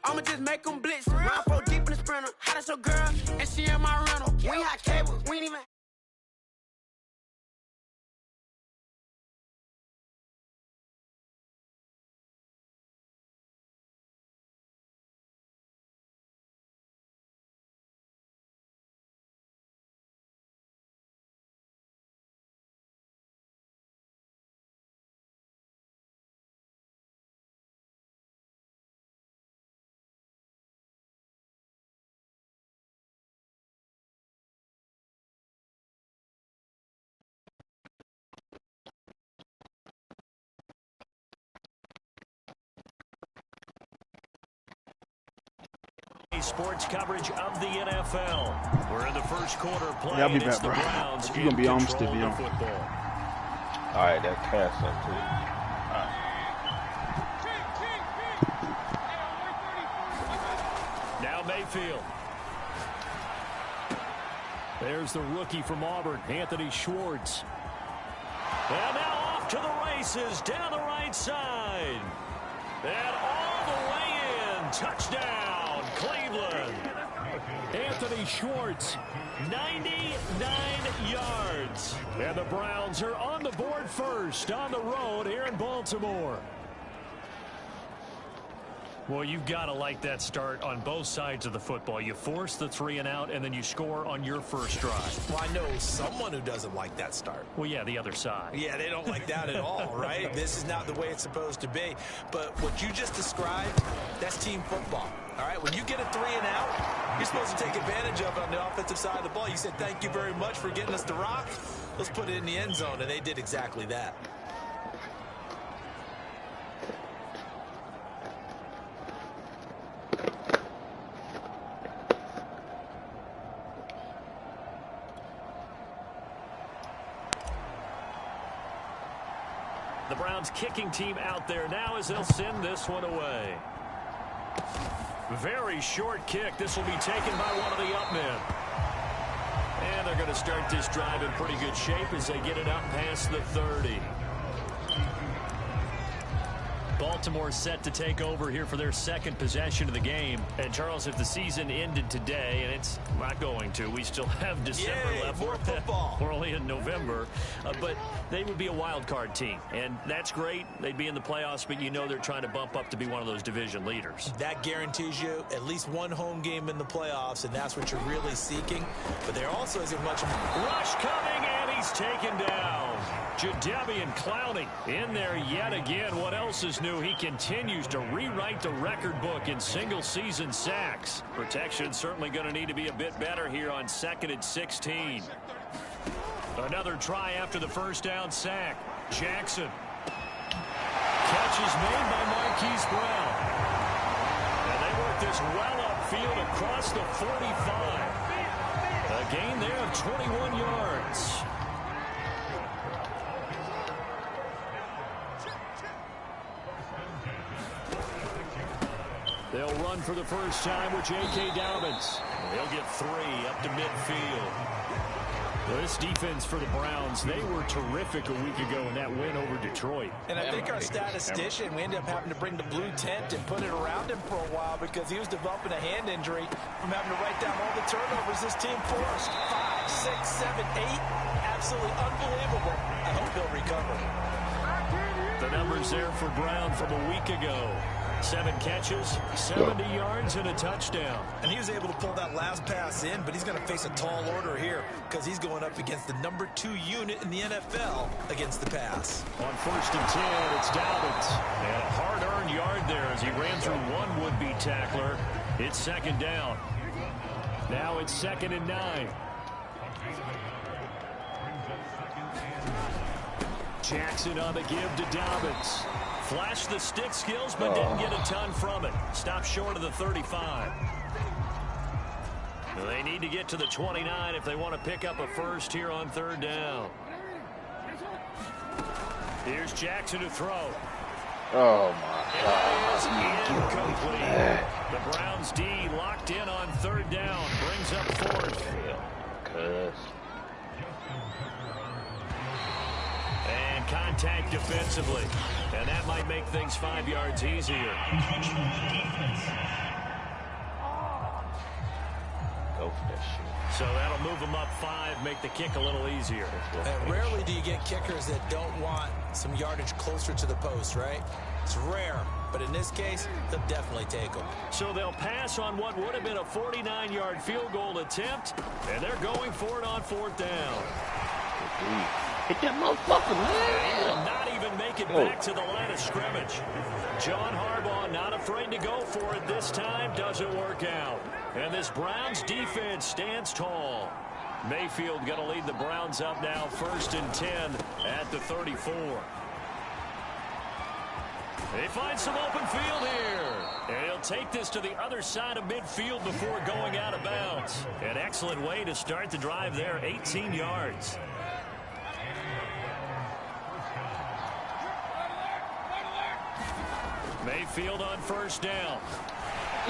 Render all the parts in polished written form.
I'ma just make them blitz. Round 4 deep in the sprinter. How that's your girl? And she in my rental. We ain't hot cables. We ain't even. Sports coverage of the NFL. We're in the first quarter playing. Yeah, I'll be back, bro. Browns you're gonna be on still be on. Football. All right, that's pass up too. Now Mayfield. There's the rookie from Auburn, Anthony Schwartz. And now off to the races down the right side. And all the way in. Touchdown, Cleveland. Anthony Schwartz, 99 yards. And the Browns are on the board first on the road here in Baltimore. Well, you've got to like that start on both sides of the football. You force the 3 and out, and then you score on your first drive. Well, I know someone who doesn't like that start. Well, yeah, the other side. Yeah, they don't like that at all, right? This is not the way it's supposed to be. But what you just described, that's team football. All right, when you get a 3 and out, you're supposed to take advantage of it on the offensive side of the ball. You said, thank you very much for getting us the rock. Let's put it in the end zone, and they did exactly that. The Browns kicking team out there now as they'll send this one away. Very short kick. This will be taken by one of the up men. And they're going to start this drive in pretty good shape as they get it up past the 30. Baltimore set to take over here for their second possession of the game. And, Charles, if the season ended today, and it's not going to, we still have December left. More football. We're only in November. But they would be a wild card team. And that's great. They'd be in the playoffs, but you know they're trying to bump up to be one of those division leaders. That guarantees you at least one home game in the playoffs, and that's what you're really seeking. But there also isn't much. Rush coming, and he's taken down. Jadeveon Clowney in there yet again. What else is new? He continues to rewrite the record book in single-season sacks. Protection certainly going to need to be a bit better here on 2nd and 16. Another try after the first down sack. Jackson. Catch is made by Marquise Brown. And they work this well upfield across the 45. A gain there of 21 yards. They'll run for the first time with J.K. Dobbins. They'll get 3 up to midfield. This defense for the Browns, they were terrific a week ago in that win over Detroit. And I think our statistician, we ended up having to bring the blue tent and put it around him for a while because he was developing a hand injury from having to write down all the turnovers this team forced. 5, 6, 7, 8. Absolutely unbelievable. I hope he'll recover. The numbers there for Brown from a week ago. 7 catches, 70 yards, and a touchdown. And he was able to pull that last pass in, but he's going to face a tall order here because he's going up against the number 2 unit in the NFL against the pass. On 1st and 10, it's Dobbins. And a hard-earned yard there as he ran through one would-be tackler. It's 2nd down. Now it's 2nd and 9. Jackson on the give to Dobbins. Flashed the stick skills, but didn't get a ton from it. Stopped short of the 35. They need to get to the 29 if they want to pick up a first here on 3rd down. Here's Jackson to throw. Oh, my God. Incomplete. The Browns D locked in on 3rd down. Brings up 4th. And contact defensively. And that might make things 5 yards easier. So that'll move them up 5, make the kick a little easier. And rarely do you get kickers that don't want some yardage closer to the post, right? It's rare, but in this case, they'll definitely take them. So they'll pass on what would have been a 49-yard field goal attempt, and they're going for it on 4th down. Hit that motherfucker, man. Will not even make it back to the line of scrimmage. John Harbaugh not afraid to go for it this time. Doesn't work out. And this Browns defense stands tall. Mayfield going to lead the Browns up now 1st and 10 at the 34. They find some open field here. And he'll take this to the other side of midfield before going out of bounds. An excellent way to start the drive there, 18 yards. Mayfield on 1st down.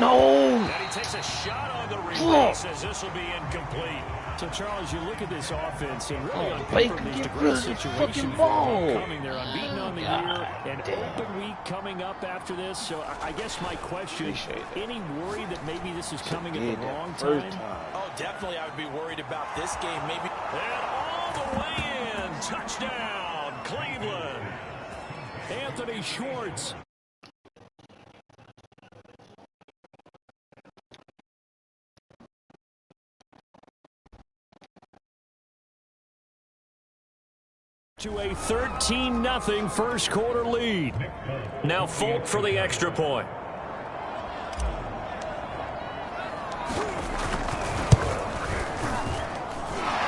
No. And he takes a shot on the release as this will be incomplete. So, Charles, you look at this offense, and really on paper, there's a great situation coming. They're unbeaten on the year, and open week coming up after this. So, I guess my question, any worry that maybe this is coming at the wrong time? Oh, definitely I would be worried about this game. Maybe. And all the way in. Touchdown, Cleveland. Anthony Schwartz. To a 13-0 first quarter lead. Now Folk for the extra point.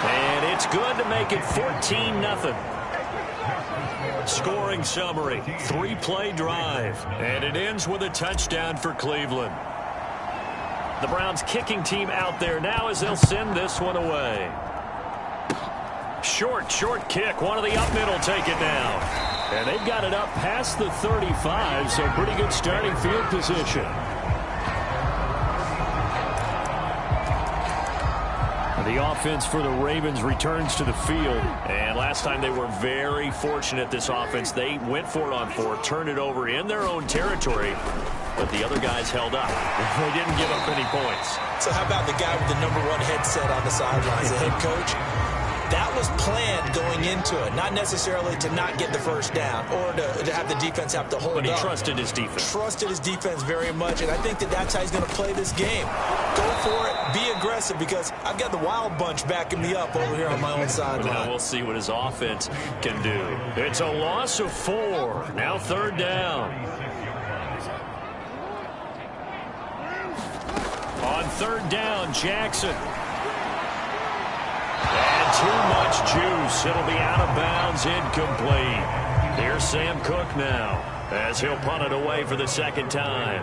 And it's good to make it 14-0. Scoring summary, 3-play drive. And it ends with a touchdown for Cleveland. The Browns kicking team out there now as they'll send this one away. Short kick. One of the up middle take it down. And they've got it up past the 35, so pretty good starting field position. The offense for the Ravens returns to the field. And last time they were very fortunate, this offense. They went for it on 4, turned it over in their own territory, but the other guys held up. They didn't give up any points. So how about the guy with the #1 headset on the sidelines, the head coach? That was planned going into it, not necessarily to not get the first down or to have the defense have to hold up. But he trusted his defense. Trusted his defense very much, and I think that's how he's going to play this game. Go for it, be aggressive, because I've got the wild bunch backing me up over here on my own sideline. Now we'll see what his offense can do. It's a loss of 4. Now 3rd down. On 3rd down, Jackson. And too much juice. It'll be out of bounds, incomplete. Here's Sam Cook now as he'll punt it away for the 2nd time.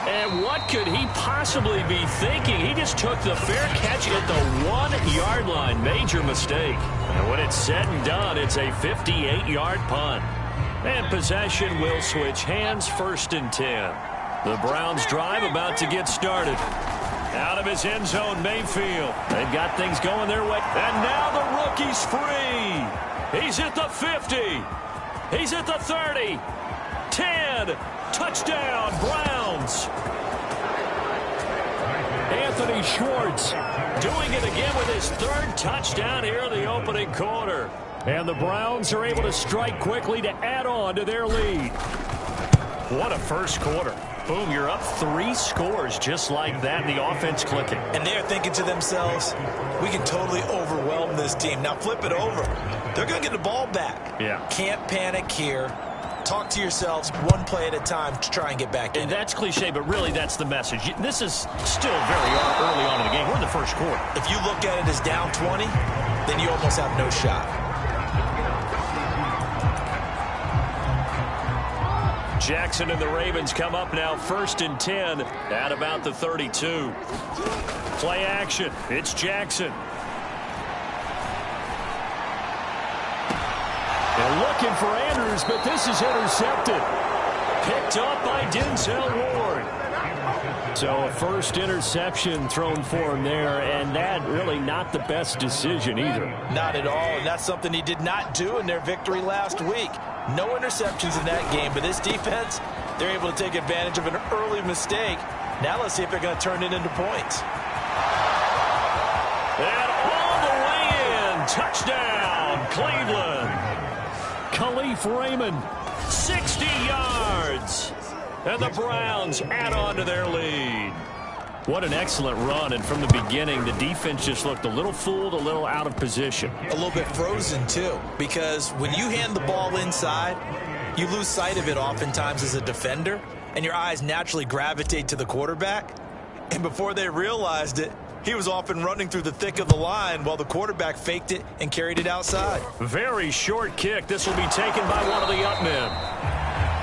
And what could he possibly be thinking? He just took the fair catch at the 1-yard line. Major mistake. And when it's said and done, it's a 58-yard punt. And possession will switch hands, 1st and 10. The Browns drive about to get started. Out of his end zone, Mayfield. They've got things going their way. And now the rookie's free. He's at the 50. He's at the 30. 10. Touchdown, Browns. Anthony Schwartz doing it again with his 3rd touchdown here in the opening quarter. And the Browns are able to strike quickly to add on to their lead. What a first quarter. Boom, you're up 3 scores just like that, and the offense clicking. And they're thinking to themselves, we can totally overwhelm this team. Now flip it over. They're going to get the ball back. Yeah. Can't panic here. Talk to yourselves 1 play at a time to try and get back in. And that's cliche, but really that's the message. This is still very early on in the game. We're in the first quarter. If you look at it as down 20, then you almost have no shot. Jackson and the Ravens come up now 1st and 10 at about the 32. Play action. It's Jackson. And looking for Andrews, but this is intercepted. Picked up by Denzel Ward. So a first interception thrown for him there, and that really not the best decision either. Not at all, and that's something he did not do in their victory last week. No interceptions in that game, but this defense, They're able to take advantage of an early mistake. Now let's see if they're going to turn it into points. And all the way in. Touchdown, Cleveland. Khalif Raymond, 60 yards. And the Browns add on to their lead. What an excellent run. And from the beginning, the defense just looked a little fooled, a little out of position. A little bit frozen, too, because when you hand the ball inside, you lose sight of it oftentimes as a defender, and your eyes naturally gravitate to the quarterback. And before they realized it, he was off and running through the thick of the line while the quarterback faked it and carried it outside. Very short kick. This will be taken by one of the up men.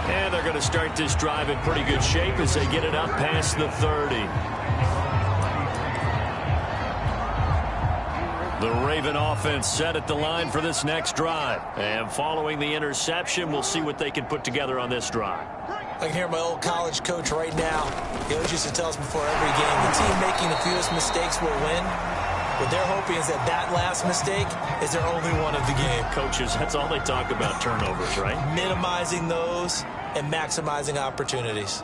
And they're going to start this drive in pretty good shape as they get it up past the 30. The Raven offense set at the line for this next drive. And following the interception, we'll see what they can put together on this drive. I can hear my old college coach right now. He always used to tell us before every game, the team making the fewest mistakes will win. What they're hoping is that that last mistake is their only one of the game. Coaches, that's all they talk about, turnovers, right? Minimizing those and maximizing opportunities.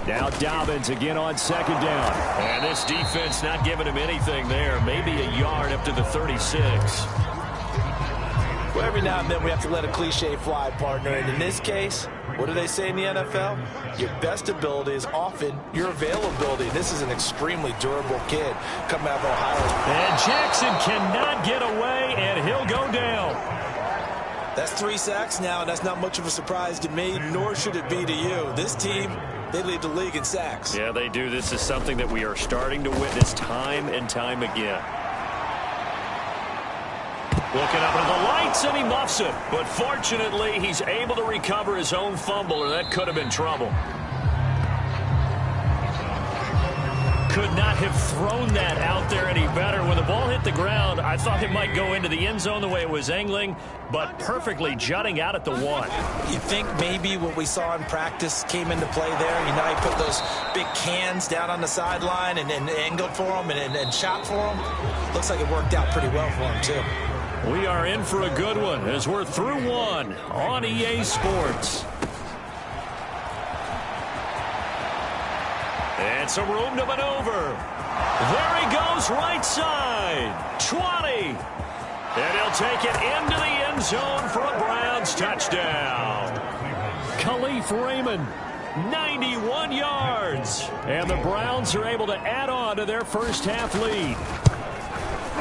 Now Dobbins again on second down. And this defense not giving him anything there. Maybe a yard up to the 36. Well, every now and then we have to let a cliche fly, partner. And in this case, what do they say in the NFL? Your best ability is often your availability. This is an extremely durable kid coming out of Ohio. And Jackson cannot get away, and he'll go down. That's 3 sacks now, and that's not much of a surprise to me, nor should it be to you. This team, they lead the league in sacks. Yeah, they do. This is something that we are starting to witness time and time again. Looking up at the lights, and he muffs it. But fortunately, he's able to recover his own fumble, or that could have been trouble. Could not have thrown that out there any better. When the ball hit the ground, I thought it might go into the end zone the way it was angling, but perfectly jutting out at the 1. You think maybe what we saw in practice came into play there? You know, he put those big cans down on the sideline and angled for him and shot for him. Looks like it worked out pretty well for him, too. We are in for a good one as we're through 1 on EA Sports. And some room to maneuver. There he goes, right side. 20. And he'll take it into the end zone for a Browns touchdown. Khalif Raymond, 91 yards. And the Browns are able to add on to their first half lead.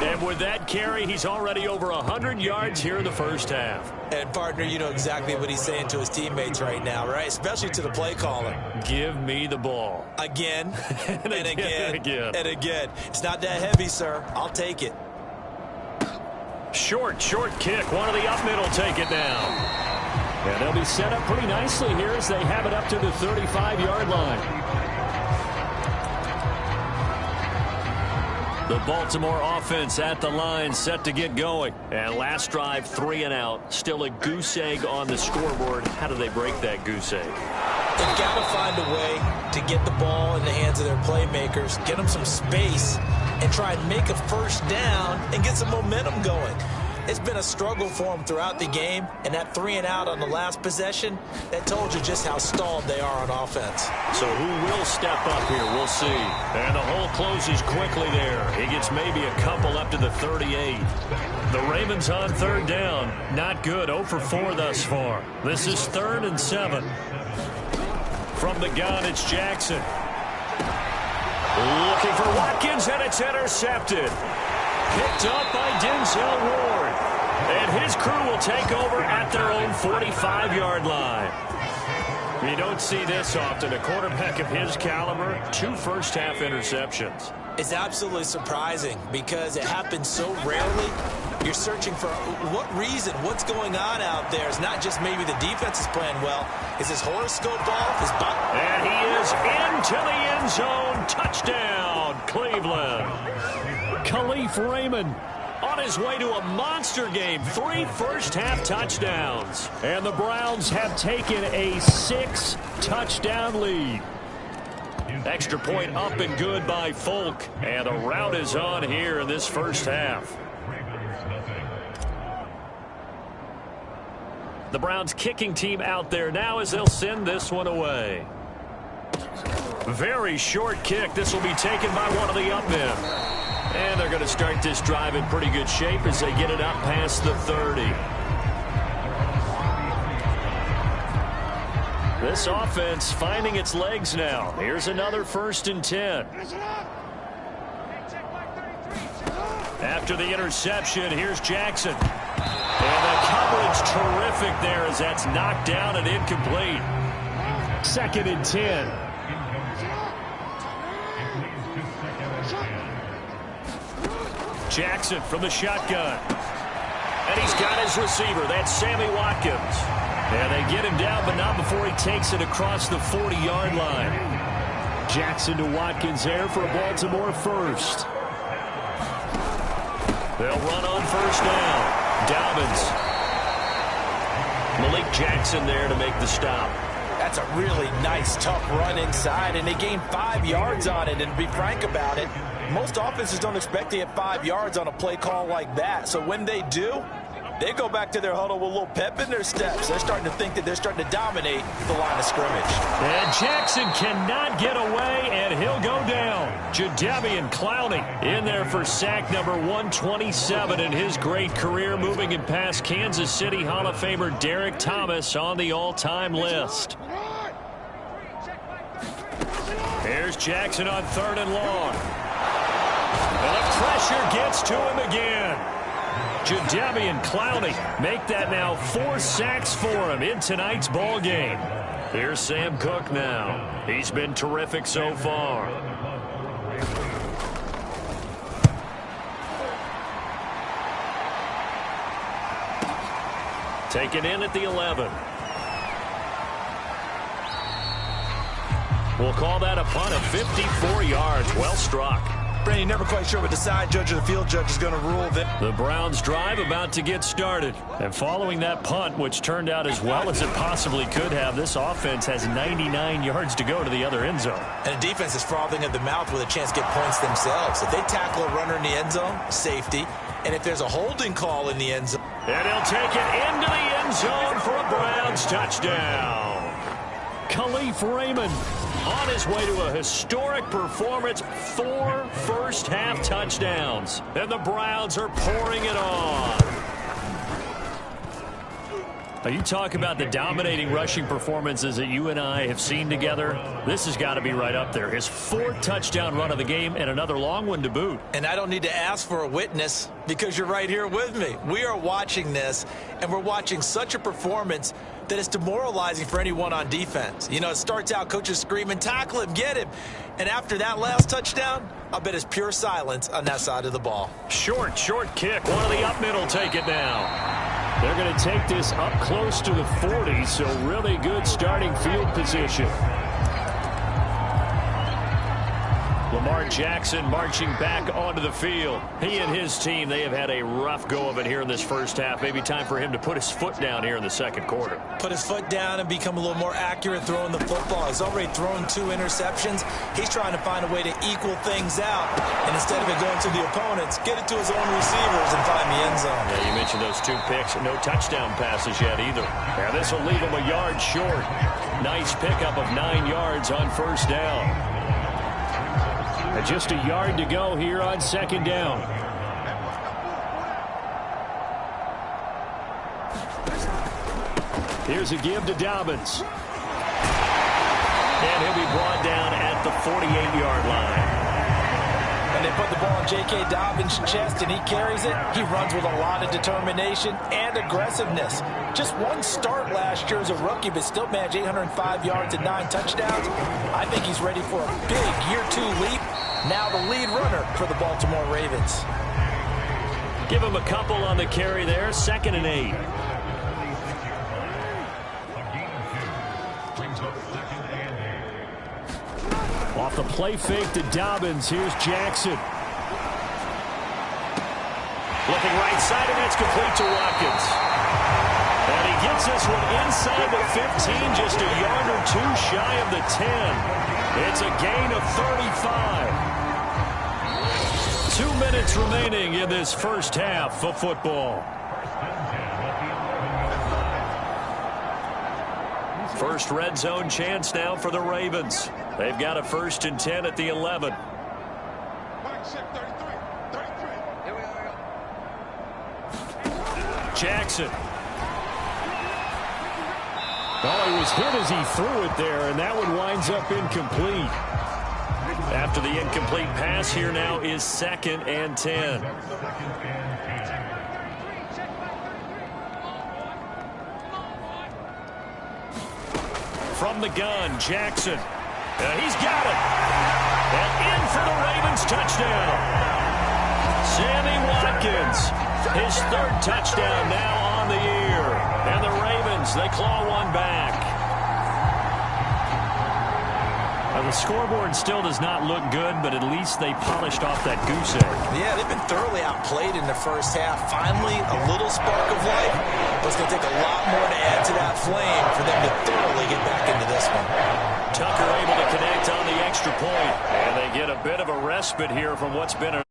And with that carry, he's already over 100 yards here in the first half. And, partner, you know exactly what he's saying to his teammates right now, right? Especially to the play caller. Give me the ball. Again, and again, and again. and again. It's not that heavy, sir. I'll take it. Short kick. One of the up mid will take it down. And they'll be set up pretty nicely here as they have it up to the 35-yard line. The Baltimore offense at the line, set to get going. And last drive, 3 and out. Still a goose egg on the scoreboard. How do they break that goose egg? They've got to find a way to get the ball in the hands of their playmakers, get them some space, and try and make a first down and get some momentum going. It's been a struggle for them throughout the game, and that 3 and out on the last possession, that told you just how stalled they are on offense. So who will step up here? We'll see. And the hole closes quickly there. He gets maybe a couple up to the 38. The Ravens on third down. Not good. 0 for 4 thus far. This is 3rd and 7. From the gun, it's Jackson. Looking for Watkins, and it's intercepted. Picked up by Denzel Ward. And his crew will take over at their own 45-yard line. You don't see this often. A quarterback of his caliber, 2 first-half interceptions. It's absolutely surprising because it happens so rarely. You're searching for what reason, what's going on out there. It's not just maybe the defense is playing well. Is his horoscope off? And he is into the end zone. Touchdown, Cleveland. Khalif Raymond on his way to a monster game. 3 first-half touchdowns. And the Browns have taken a 6-touchdown lead. Extra point up and good by Folk. And the rout is on here in this first half. The Browns kicking team out there now as they'll send this one away. Very short kick. This will be taken by one of the up men. And they're going to start this drive in pretty good shape as they get it up past the 30. This offense finding its legs now. Here's another 1st and 10. After the interception, here's Jackson. And the coverage terrific there as that's knocked down and incomplete. 2nd and 10. Jackson from the shotgun. And he's got his receiver. That's Sammy Watkins. And they get him down, but not before he takes it across the 40-yard line. Jackson to Watkins there for a Baltimore 1st. They'll run on 1st down. Dobbins. Malik Jackson there to make the stop. That's a really nice, tough run inside, and they gained 5 yards on it. And to be frank about it, most offenses don't expect to get 5 yards on a play call like that. So when they do, they go back to their huddle with a little pep in their steps. They're starting to think that they're starting to dominate the line of scrimmage. And Jackson cannot get away, and he'll go down. Jaguar Clowney in there for sack number 127 in his great career, moving him past Kansas City Hall of Famer Derek Thomas on the all-time list. Here's Jackson on 3rd and long. And the pressure gets to him again. Jaguar Clowney make that now 4 sacks for him in tonight's ball game. Here's Sam Cook now. He's been terrific so far. Taken in at the 11. We'll call that a punt of 54 yards. Well struck. Brady, never quite sure what the side judge or the field judge is going to rule. The Browns drive about to get started. And following that punt, which turned out as well as it possibly could have, this offense has 99 yards to go to the other end zone. And the defense is frothing at the mouth with a chance to get points themselves. If they tackle a runner in the end zone, safety. And if there's a holding call in the end zone. And he'll take it into the end zone for a Browns touchdown. Khalif Raymond on his way to a historic performance. 4 first-half touchdowns. And the Browns are pouring it on. Now, you talk about the dominating rushing performances that you and I have seen together. This has got to be right up there. His 4th touchdown run of the game and another long one to boot. And I don't need to ask for a witness because you're right here with me. We are watching this, and we're watching such a performance that it's demoralizing for anyone on defense. You know, it starts out, coaches screaming, tackle him, get him. And after that last touchdown, I bet it's pure silence on that side of the ball. Short kick. One of the up men will take it now. They're going to take this up close to the 40, so really good starting field position. Lamar Jackson marching back onto the field. He and his team, they have had a rough go of it here in this first half. Maybe time for him to put his foot down here in the second quarter. Put his foot down and become a little more accurate throwing the football. He's already thrown 2 interceptions. He's trying to find a way to equal things out. And instead of it going to the opponents, get it to his own receivers and find the end zone. Yeah, you mentioned those 2 picks. No touchdown passes yet either. Yeah, this will leave him a yard short. Nice pickup of 9 yards on 1st down. And just a yard to go here on 2nd down. Here's a give to Dobbins. And he'll be brought down at the 48-yard line. And they put the ball in J.K. Dobbins' chest, and he carries it. He runs with a lot of determination and aggressiveness. Just 1 start last year as a rookie, but still managed 805 yards and 9 touchdowns. I think he's ready for a big year 2 leap. Now the lead runner for the Baltimore Ravens. Give him a couple on the carry there. 2nd and 8. Off the play fake to Dobbins. Here's Jackson. Looking right side, and that's complete to Watkins. And he gets this one inside the 15, just a yard or 2 shy of the 10. It's a gain of 35. 2 minutes remaining in this first half of football. First red zone chance now for the Ravens. They've got a 1st and 10 at the 11. Jackson. Oh, he was hit as he threw it there, and that one winds up incomplete. After the incomplete pass, here now is 2nd and 10. From the gun, Jackson. He's got it. And in for the Ravens touchdown. Sammy Watkins, his 3rd touchdown now on the year. And the Ravens, they claw one back. Now, the scoreboard still does not look good, but at least they polished off that goose egg. Yeah, they've been thoroughly outplayed in the first half. Finally, a little spark of life, but it's going to take a lot more to add to that flame for them to thoroughly get back into this one. Tucker able to connect on the extra point, and they get a bit of a respite here from what's been a